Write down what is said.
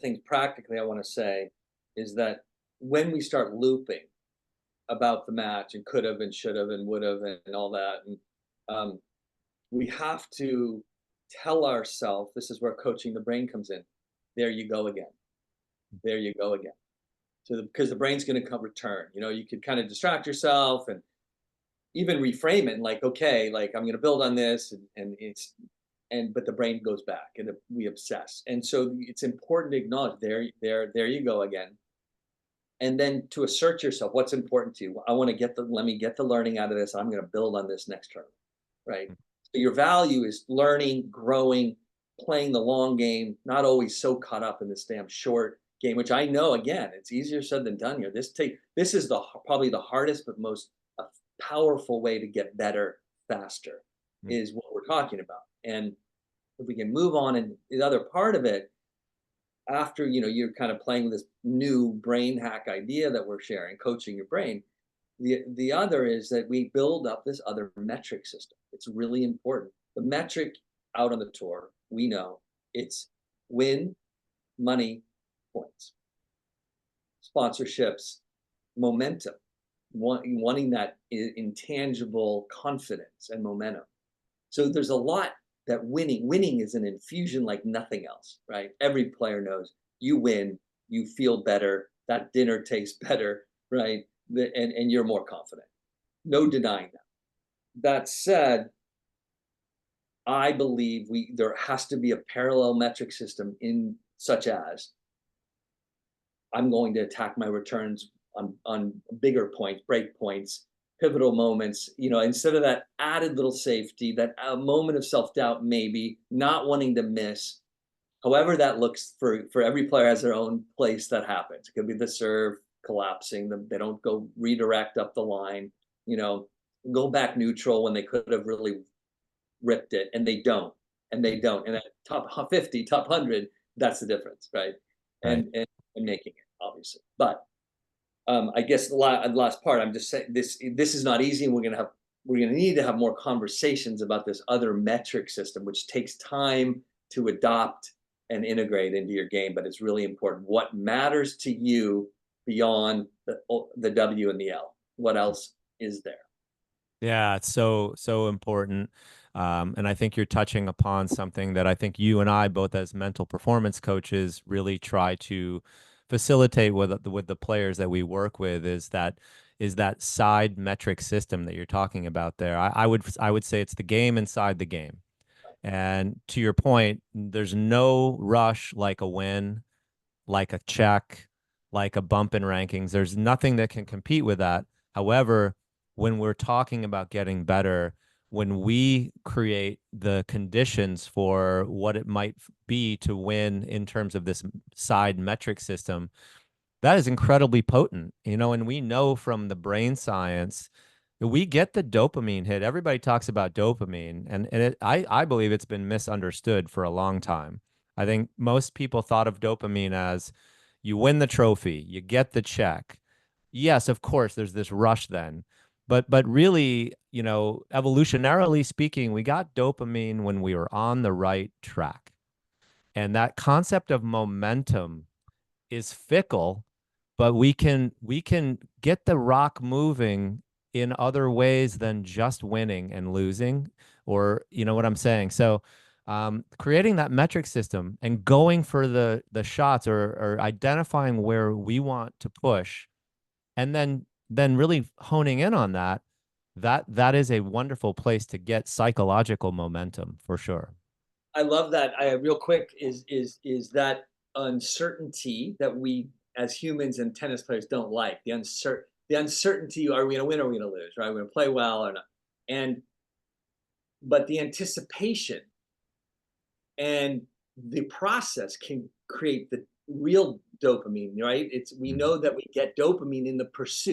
things practically I want to say is that when we start looping about the match and could have and should have and would have and all that, and um, we have to tell ourselves this is where coaching the brain comes in. There you go again. There you go again. So because the brain's going to come return. You could kind of distract yourself and even reframe it like, okay, like I'm going to build on this, and but the brain goes back and we obsess. And so it's important to acknowledge there you go again. And then to assert yourself, what's important to you? I want to let me get the learning out of this. I'm going to build on this next term, right? So your value is learning, growing, playing the long game, not always so caught up in this damn short game, which I know again, it's easier said than done here. This is probably the hardest but most powerful way to get better faster Mm. is what we're talking about. And if we can move on, and the other part of it, after you're kind of playing with this new brain hack idea that we're sharing, coaching your brain, the other is that we build up this other metric system. It's really important. The metric out on the tour, we know it's win, money, points, sponsorships, momentum, wanting that intangible confidence and momentum. So there's a lot that winning is an infusion like nothing else, right? Every player knows you win, you feel better, that dinner tastes better, right? And you're more confident. No denying that. That said, I believe there has to be a parallel metric system in such as I'm going to attack my returns on bigger points, break points, pivotal moments, instead of that added little safety, that moment of self-doubt, maybe not wanting to miss. However, that looks for every player has their own place that happens. It could be the serve collapsing, they don't go redirect up the line, you know, go back neutral when they could have really ripped it, and they don't, and they don't. And at top 50, top 100, that's the difference, right? Right. And making it, obviously. But I guess the last part, I'm just saying this is not easy, and we're gonna need to have more conversations about this other metric system, which takes time to adopt and integrate into your game. But it's really important. What matters to you beyond the W and the L? What else is there? Yeah, it's so important. And I think you're touching upon something that I think you and I, both as mental performance coaches, really try to facilitate with the players that we work with is that side metric system that you're talking about there. I would say it's the game inside the game. And to your point, there's no rush like a win, like a check, like a bump in rankings. There's nothing that can compete with that. However, when we're talking about getting better, when we create the conditions for what it might be to win in terms of this side metric system, that is incredibly potent, and we know from the brain science that we get the dopamine hit. Everybody talks about dopamine, and I believe it's been misunderstood for a long time. I think most people thought of dopamine as you win the trophy, you get the check. Yes, of course, there's this rush then. But really, evolutionarily speaking, we got dopamine when we were on the right track. And that concept of momentum is fickle, but we can get the rock moving in other ways than just winning and losing, or you know what I'm saying. So creating that metric system and going for the shots, or identifying where we want to push, and then really honing in on that is a wonderful place to get psychological momentum for sure. I love that. Real quick is that uncertainty that we as humans and tennis players don't like the uncertainty. Are we going to win or are we going to lose? Right? Are we going to play well or not? And but the anticipation and the process can create the real dopamine. Right? We Mhm. know that we get dopamine in the pursuit.